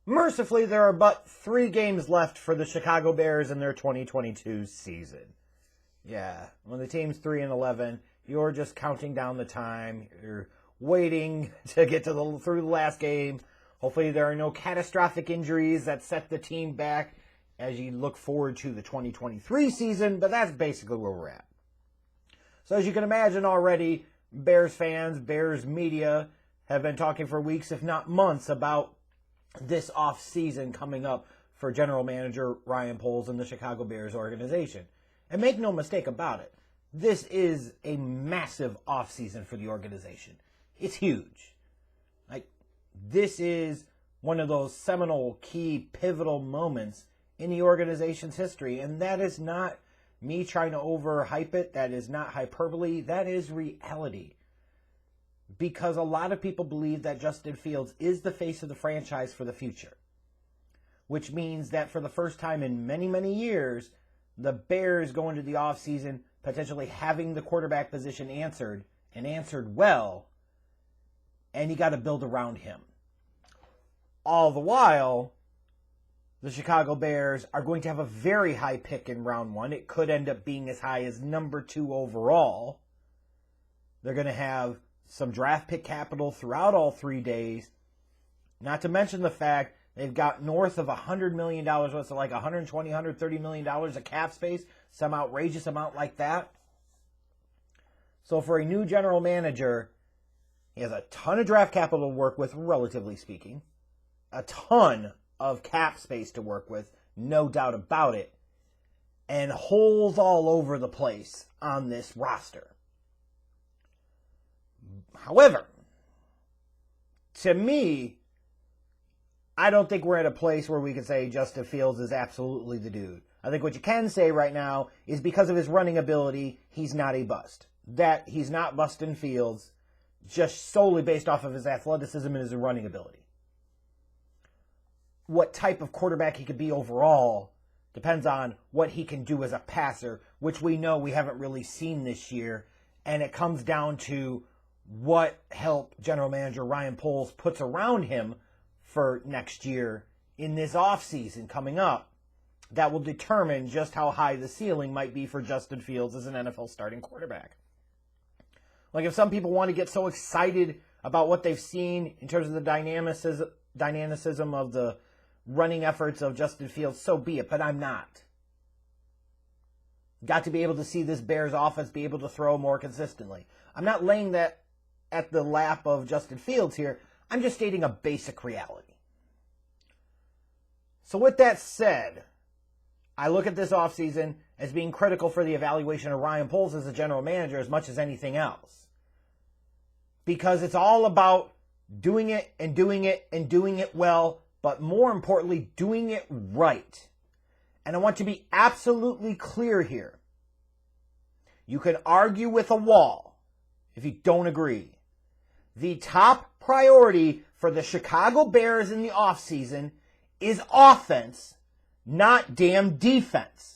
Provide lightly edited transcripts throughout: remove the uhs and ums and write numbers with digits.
Mercifully, there are but 3 games left for the Chicago Bears in their 2022 season. Yeah, when the team's 3-11, you're just counting down the time. You're waiting to get through the last game. Hopefully there are no catastrophic injuries that set the team back as you look forward to the 2023 season, but that's basically where we're at. So as you can imagine already, Bears fans, Bears media have been talking for weeks, if not months, about this offseason coming up for General Manager Ryan Poles and the Chicago Bears organization. And make no mistake about it, this is a massive offseason for the organization. It's huge. This is one of those seminal, key, pivotal moments in the organization's history. And that is not me trying to overhype it. That is not hyperbole. That is reality. Because a lot of people believe that Justin Fields is the face of the franchise for the future. Which means that for the first time in many, many years, the Bears go into the offseason potentially having the quarterback position answered, and answered well, and you got to build around him. All the while, the Chicago Bears are going to have a very high pick in round 1. It could end up being as high as number 2 overall. They're going to have some draft pick capital throughout all 3 days. Not to mention the fact they've got north of $100 million, what's it like $120, $130 million of cap space, some outrageous amount like that. So for a new general manager, he has a ton of draft capital to work with, relatively speaking. A ton of cap space to work with, no doubt about it. And holes all over the place on this roster. However, to me, I don't think we're at a place where we can say Justin Fields is absolutely the dude. I think what you can say right now is because of his running ability, he's not a bust. That he's not busting Fields just solely based off of his athleticism and his running ability. What type of quarterback he could be overall depends on what he can do as a passer, which we know we haven't really seen this year. And it comes down to what help General Manager Ryan Poles puts around him for next year in this offseason coming up. That will determine just how high the ceiling might be for Justin Fields as an NFL starting quarterback. Like if some people want to get so excited about what they've seen in terms of the dynamicism of the running efforts of Justin Fields, so be it, but I'm not. Got to be able to see this Bears offense be able to throw more consistently. I'm not laying that at the lap of Justin Fields here. I'm just stating a basic reality. So with that said, I look at this offseason as being critical for the evaluation of Ryan Poles as a general manager as much as anything else. Because it's all about doing it and doing it and doing it well, but more importantly, doing it right. And I want to be absolutely clear here. You can argue with a wall if you don't agree. The top priority for the Chicago Bears in the offseason is offense, not damn defense.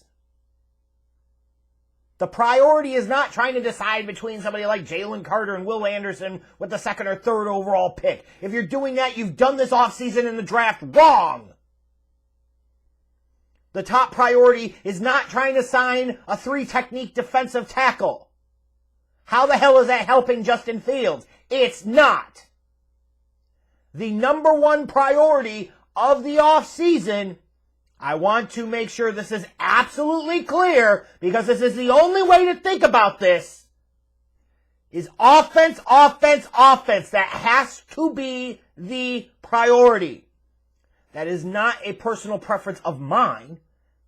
The priority is not trying to decide between somebody like Jalen Carter and Will Anderson with the 2nd or 3rd overall pick. If you're doing that, you've done this offseason in the draft wrong. The top priority is not trying to sign a 3-technique defensive tackle. How the hell is that helping Justin Fields? It's not. The number 1 priority of the offseason, I want to make sure this is absolutely clear, because this is the only way to think about this, is offense, offense, offense. That has to be the priority. That is not a personal preference of mine.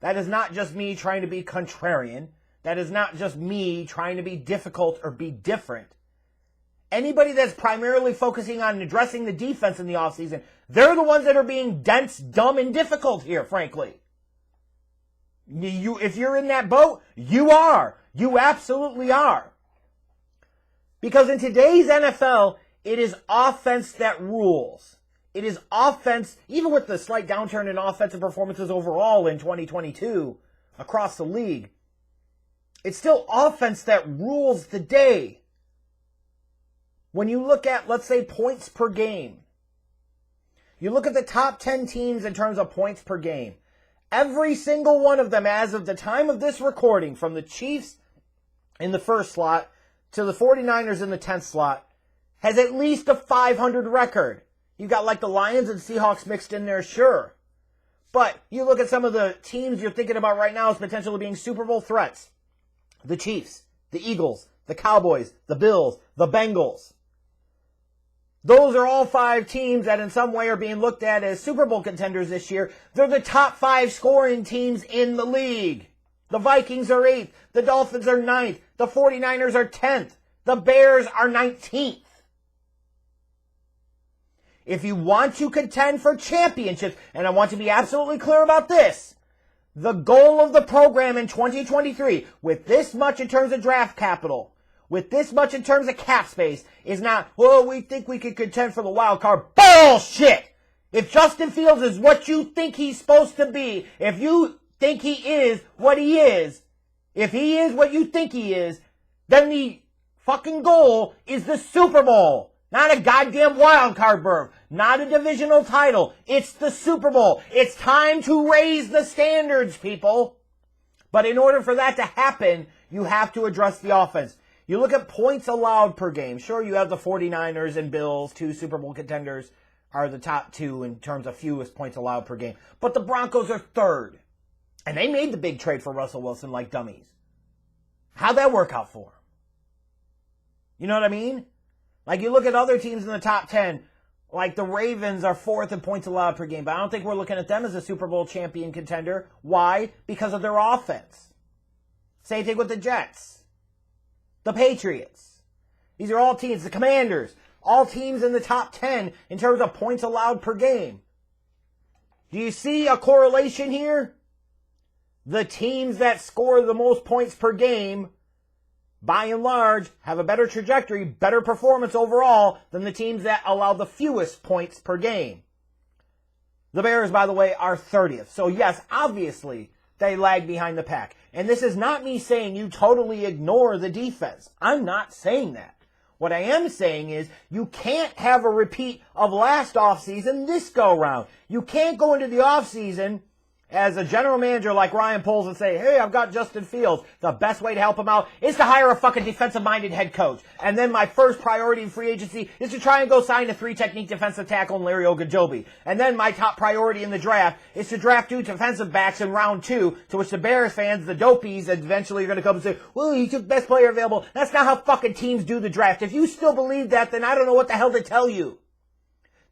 That is not just me trying to be contrarian. That is not just me trying to be difficult or be different. Anybody that's primarily focusing on addressing the defense in the offseason, they're the ones that are being dense, dumb, and difficult here, frankly. If you're in that boat, you are. You absolutely are. Because in today's NFL, it is offense that rules. It is offense, even with the slight downturn in offensive performances overall in 2022 across the league, it's still offense that rules the day. When you look at, let's say, points per game, You look at the top 10 teams in terms of points per game. Every single one of them, as of the time of this recording, from the Chiefs in the first slot to the 49ers in the 10th slot, has at least a 500 record. You've got like the Lions and Seahawks mixed in there, sure. But you look at some of the teams you're thinking about right now as potentially being Super Bowl threats. The Chiefs, the Eagles, the Cowboys, the Bills, the Bengals. Those are all 5 teams that in some way are being looked at as Super Bowl contenders this year. They're the top 5 scoring teams in the league. The Vikings are 8th. The Dolphins are 9th. The 49ers are 10th. The Bears are 19th. If you want to contend for championships, and I want to be absolutely clear about this, the goal of the program in 2023, with this much in terms of draft capital, with this much in terms of cap space, is not, well, we think we could contend for the wild card. Bullshit! If Justin Fields is what you think he's supposed to be, if you think he is what he is, if he is what you think he is, then the fucking goal is the Super Bowl. Not a goddamn wild card berth. Not a divisional title. It's the Super Bowl. It's time to raise the standards, people. But in order for that to happen, you have to address the offense. You look at points allowed per game. Sure, you have the 49ers and Bills, 2 Super Bowl contenders, are the top 2 in terms of fewest points allowed per game. But the Broncos are 3rd. And they made the big trade for Russell Wilson like dummies. How'd that work out for them? You know what I mean? Like, you look at other teams in the top 10, like the Ravens are 4th in points allowed per game, but I don't think we're looking at them as a Super Bowl champion contender. Why? Because of their offense. Same thing with the Jets. The Patriots. These are all teams, the Commanders, all teams in the top 10 in terms of points allowed per game. Do you see a correlation here? The teams that score the most points per game, by and large, have a better trajectory, better performance overall than the teams that allow the fewest points per game. The Bears, by the way, are 30th. So yes, obviously, they lag behind the pack. And this is not me saying you totally ignore the defense. I'm not saying that. What I am saying is you can't have a repeat of last offseason this go round. You can't go into the offseason as a general manager like Ryan Poles and say, hey, I've got Justin Fields. The best way to help him out is to hire a fucking defensive-minded head coach. And then my first priority in free agency is to try and go sign a 3-technique defensive tackle in Larry Ogunjobi. And then my top priority in the draft is to draft 2 defensive backs in round 2, to which the Bears fans, the dopies, eventually are going to come and say, well, he took best player available. That's not how fucking teams do the draft. If you still believe that, then I don't know what the hell to tell you.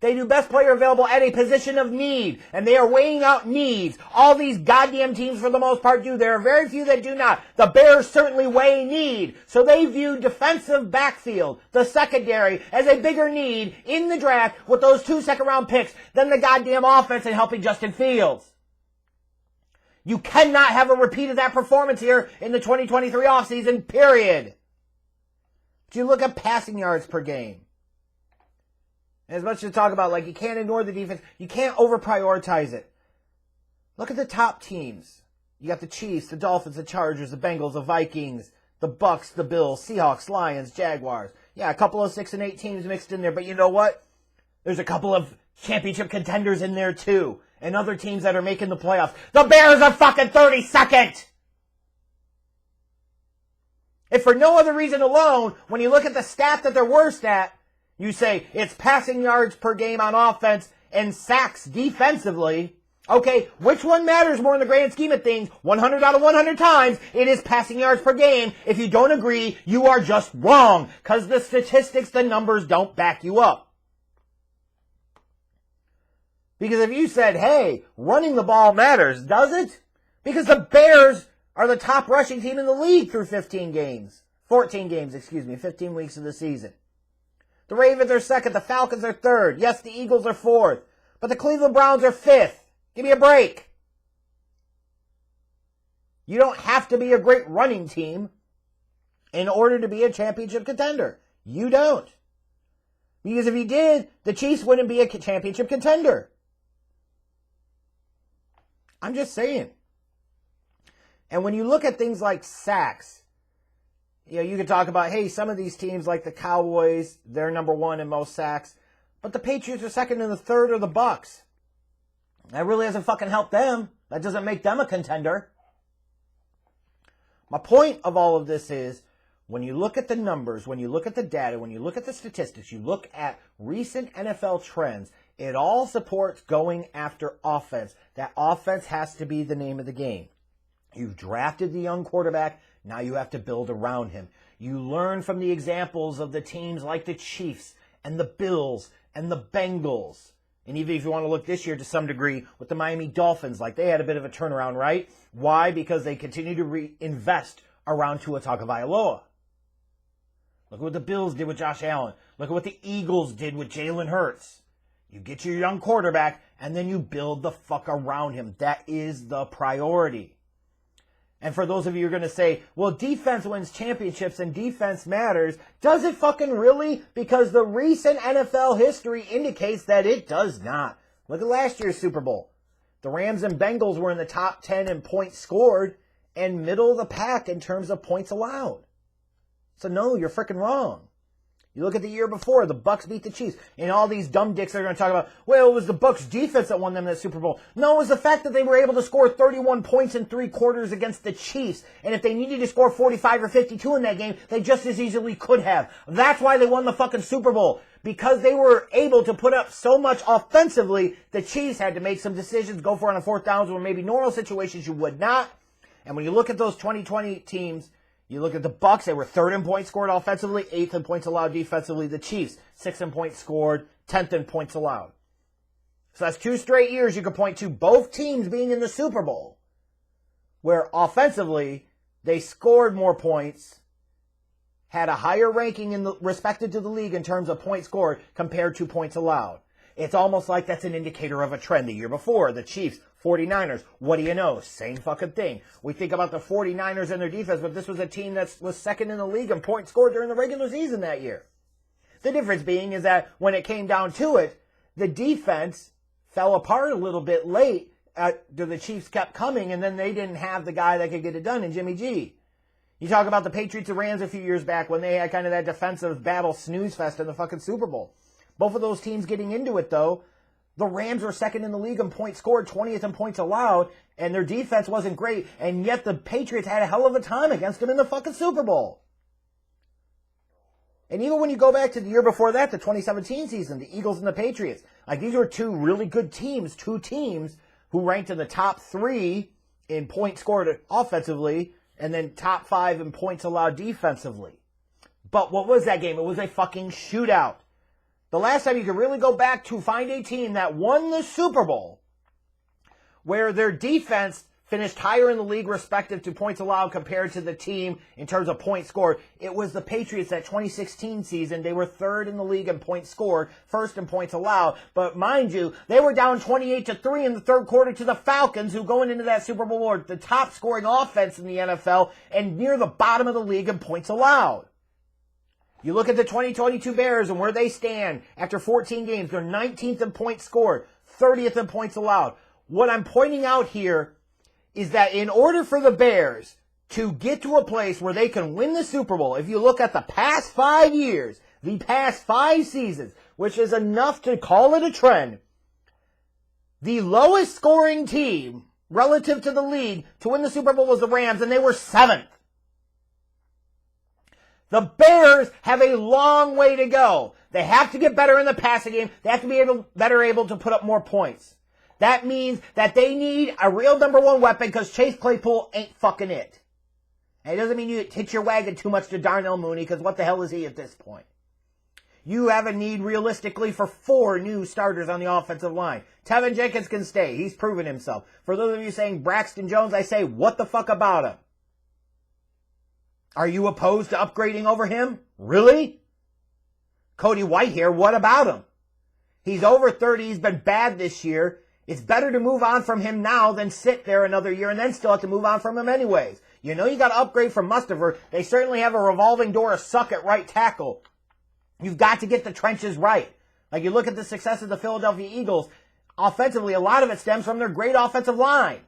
They do best player available at a position of need, and they are weighing out needs. All these goddamn teams, for the most part, do. There are very few that do not. The Bears certainly weigh need, so they view defensive backfield, the secondary, as a bigger need in the draft with those 2 second-round picks than the goddamn offense and helping Justin Fields. You cannot have a repeat of that performance here in the 2023 offseason, period. If you look at passing yards per game, as much as talk about, like, you can't ignore the defense, you can't over-prioritize it. Look at the top teams. You got the Chiefs, the Dolphins, the Chargers, the Bengals, the Vikings, the Bucks, the Bills, Seahawks, Lions, Jaguars. Yeah, a couple of 6 and 8 teams mixed in there, but you know what? There's a couple of championship contenders in there too, and other teams that are making the playoffs. The Bears are fucking 32nd! If for no other reason alone, when you look at the stat that they're worst at, you say it's passing yards per game on offense and sacks defensively. Okay, which one matters more in the grand scheme of things? 100 out of 100 times, it is passing yards per game. If you don't agree, you are just wrong, because the statistics, the numbers don't back you up. Because if you said, hey, running the ball matters, does it? Because the Bears are the top rushing team in the league through 14 games, 15 weeks of the season. The Ravens are 2nd. The Falcons are 3rd. Yes, the Eagles are 4th. But the Cleveland Browns are 5th. Give me a break. You don't have to be a great running team in order to be a championship contender. You don't. Because if you did, the Chiefs wouldn't be a championship contender. I'm just saying. And when you look at things like sacks, you know, you could talk about, hey, some of these teams like the Cowboys, they're number 1 in most sacks. But the Patriots are second and the third are the Bucks. That really hasn't fucking helped them. That doesn't make them a contender. My point of all of this is, when you look at the numbers, when you look at the data, when you look at the statistics, you look at recent NFL trends, it all supports going after offense. That offense has to be the name of the game. You've drafted the young quarterback, now you have to build around him. You learn from the examples of the teams like the Chiefs and the Bills and the Bengals. And even if you want to look this year to some degree with the Miami Dolphins, like they had a bit of a turnaround, right? Why? Because they continue to reinvest around Tua Tagovailoa. Look at what the Bills did with Josh Allen. Look at what the Eagles did with Jalen Hurts. You get your young quarterback, and then you build the fuck around him. That is the priority. And for those of you who are going to say, well, defense wins championships and defense matters, does it fucking really? Because the recent NFL history indicates that it does not. Look at last year's Super Bowl. The Rams and Bengals were in the top 10 in points scored and middle of the pack in terms of points allowed. So no, you're freaking wrong. You look at the year before, the Bucks beat the Chiefs, and all these dumb dicks are going to talk about, well, it was the Bucks defense that won them that Super Bowl. No, it was the fact that they were able to score 31 points in 3 quarters against the Chiefs, and if they needed to score 45 or 52 in that game, they just as easily could have. That's why they won the fucking Super Bowl, because they were able to put up so much offensively, the Chiefs had to make some decisions, go for it on 4th downs, where maybe normal situations you would not. And when you look at those 2020 teams, you look at the Bucks, they were 3rd in points scored offensively, 8th in points allowed defensively. The Chiefs, 6th in points scored, 10th in points allowed. So that's 2 straight years you could point to both teams being in the Super Bowl, where offensively they scored more points, had a higher ranking in the respected to the league in terms of points scored compared to points allowed. It's almost like that's an indicator of a trend. The year before, the Chiefs, 49ers, what do you know? Same fucking thing. We think about the 49ers and their defense, but this was a team that was second in the league in points scored during the regular season that year. The difference being is that when it came down to it, the defense fell apart a little bit late. The Chiefs kept coming, and then they didn't have the guy that could get it done in Jimmy G. You talk about the Patriots and Rams a few years back when they had kind of that defensive battle snooze fest in the fucking Super Bowl. Both of those teams getting into it, though, the Rams were second in the league in points scored, 20th in points allowed, and their defense wasn't great, and yet the Patriots had a hell of a time against them in the fucking Super Bowl. And even when you go back to the year before that, the 2017 season, the Eagles and the Patriots, like these were 2 really good teams, 2 teams who ranked in the top 3 in points scored offensively, and then top 5 in points allowed defensively. But what was that game? It was a fucking shootout. The last time you could really go back to find a team that won the Super Bowl where their defense finished higher in the league respective to points allowed compared to the team in terms of points scored, it was the Patriots that 2016 season. They were 3rd in the league in points scored, 1st in points allowed. But mind you, they were down 28-3 in the 3rd quarter to the Falcons, who going into that Super Bowl were the top scoring offense in the NFL and near the bottom of the league in points allowed. You look at the 2022 Bears and where they stand after 14 games. They're 19th in points scored, 30th in points allowed. What I'm pointing out here is that in order for the Bears to get to a place where they can win the Super Bowl, if you look at the past 5 years, the past 5 seasons, which is enough to call it a trend, the lowest scoring team relative to the league to win the Super Bowl was the Rams, and they were 7th. The Bears have a long way to go. They have to get better in the passing game. They have to be better able to put up more points. That means that they need a real number 1 weapon because Chase Claypool ain't fucking it. And it doesn't mean you hitch your wagon too much to Darnell Mooney because what the hell is he at this point? You have a need realistically for 4 new starters on the offensive line. Tevin Jenkins can stay. He's proven himself. For those of you saying Braxton Jones, I say, what the fuck about him? Are you opposed to upgrading over him? Really? Cody Whitehair, what about him? He's over 30. He's been bad this year. It's better to move on from him now than sit there another year and then still have to move on from him anyways. You know you got to upgrade from Mustafa. They certainly have a revolving door of suck at right tackle. You've got to get the trenches right. Like you look at the success of the Philadelphia Eagles, offensively, a lot of it stems from their great offensive line.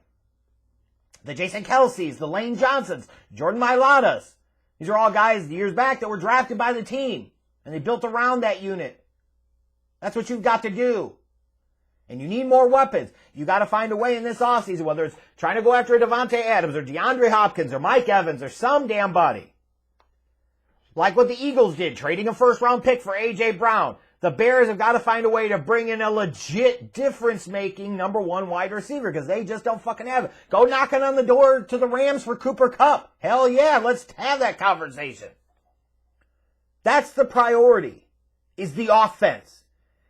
The Jason Kelce's, the Lane Johnsons, Jordan Mailatas. These are all guys years back that were drafted by the team. And they built around that unit. That's what you've got to do. And you need more weapons. You got to find a way in this offseason, whether it's trying to go after a Devontae Adams or DeAndre Hopkins or Mike Evans or some damn buddy. Like what the Eagles did, trading a first-round pick for A.J. Brown. The Bears have got to find a way to bring in a legit difference-making number one wide receiver because they just don't fucking have it. Go knocking on the door to the Rams for Cooper Kupp. Hell yeah, let's have that conversation. That's the priority, is the offense.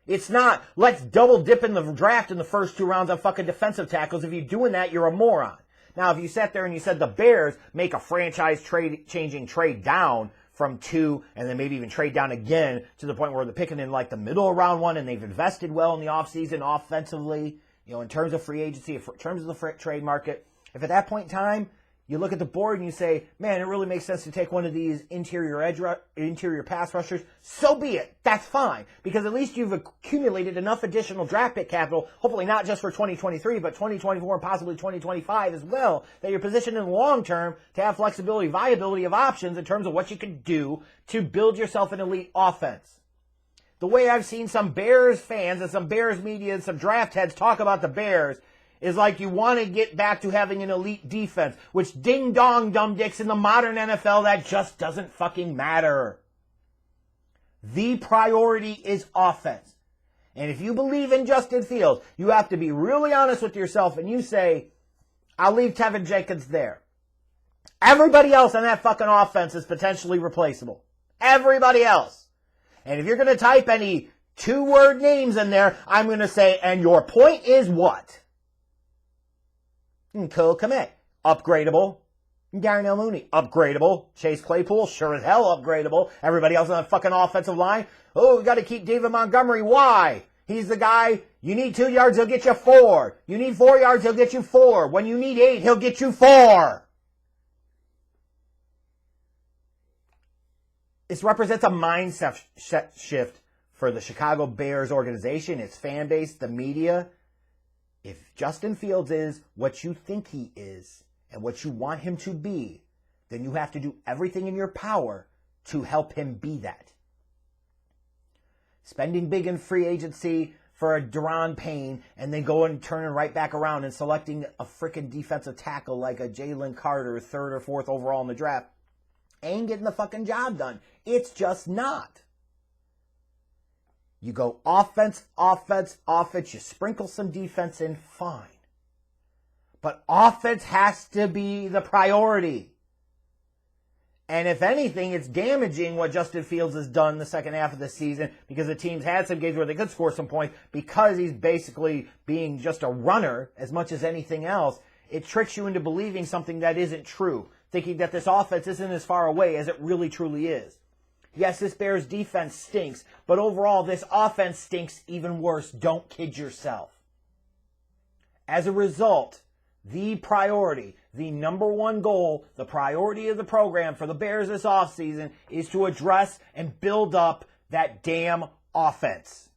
It's not, let's double dip in the draft in the first 2 rounds on fucking defensive tackles. If you're doing that, you're a moron. Now, if you sat there and you said the Bears make a franchise-changing trade down from 2 and then maybe even trade down again to the point where they're picking in like the middle of round 1 and they've invested well in the offseason offensively, in terms of free agency, in terms of the trade market, if at that point in time you look at the board and you say, man, it really makes sense to take one of these interior pass rushers, so be it. That's fine. Because at least you've accumulated enough additional draft pick capital, hopefully not just for 2023, but 2024 and possibly 2025 as well, that you're positioned in the long term to have flexibility, viability of options in terms of what you can do to build yourself an elite offense. The way I've seen some Bears fans and some Bears media and some draft heads talk about the Bears is like you want to get back to having an elite defense, which ding-dong dumb-dicks in the modern NFL, that just doesn't fucking matter. The priority is offense. And if you believe in Justin Fields, you have to be really honest with yourself and you say, I'll leave Tevin Jenkins there. Everybody else on that fucking offense is potentially replaceable. Everybody else. And if you're going to type any 2-word names in there, I'm going to say, and your point is what? Khalil Kmet, upgradable. Darnell Mooney, upgradable. Chase Claypool, sure as hell upgradable. Everybody else on the fucking offensive line, oh, we got to keep David Montgomery. Why? He's the guy, you need 2 yards, he'll get you 4. You need 4 yards, he'll get you 4. When you need 8, he'll get you 4. This represents a mindset shift for the Chicago Bears organization, its fan base, the media. If Justin Fields is what you think he is and what you want him to be, then you have to do everything in your power to help him be that. Spending big in free agency for a Daron Payne and then going and turning right back around and selecting a freaking defensive tackle like a Jalen Carter, 3rd or 4th overall in the draft, ain't getting the fucking job done. It's just not. You go offense, offense, offense. You sprinkle some defense in, fine. But offense has to be the priority. And if anything, it's damaging what Justin Fields has done the second half of the season because the teams had some games where they could score some points because he's basically being just a runner as much as anything else. It tricks you into believing something that isn't true, thinking that this offense isn't as far away as it really truly is. Yes, this Bears defense stinks, but overall, this offense stinks even worse. Don't kid yourself. As a result, the priority, the number one goal, the priority of the program for the Bears this offseason is to address and build up that damn offense.